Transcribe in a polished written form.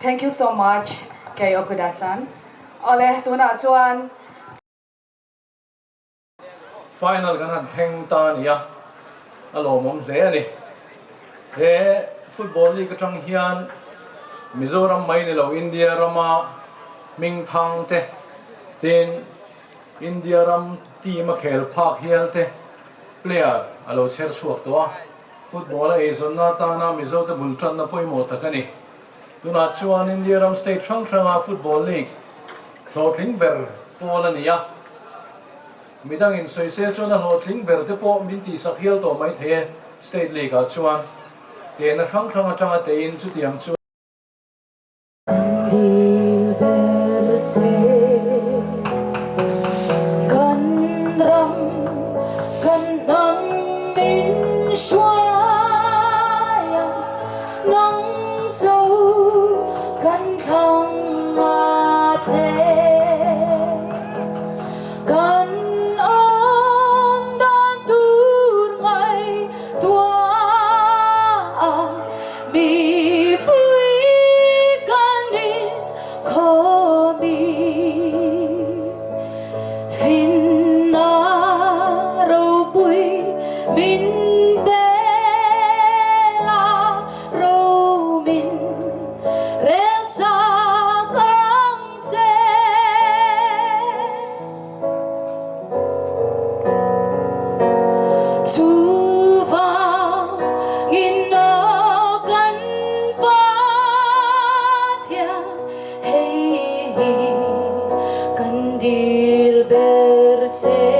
Thank you so much kay Okudasan. Ole tuna chuan final kan han theng ta ni a alo mom hle ani he football league atang hian Mizoram mai ni lo India rama ming thang te tin India ram team a khel phak hial te player alo cher chuak to football a zon na ta na Mizo te bultran na poimo takani tuna chuan India ram state thang thanga football league thotling ber polania midang in soise chona hotling berte po minti sakhial to mai the state league a chuan te na thang thang atanga te in chu tiam chu Kandil berte kan ram kan nam min shwaya nang châu kan thang ma te kan Kandil berte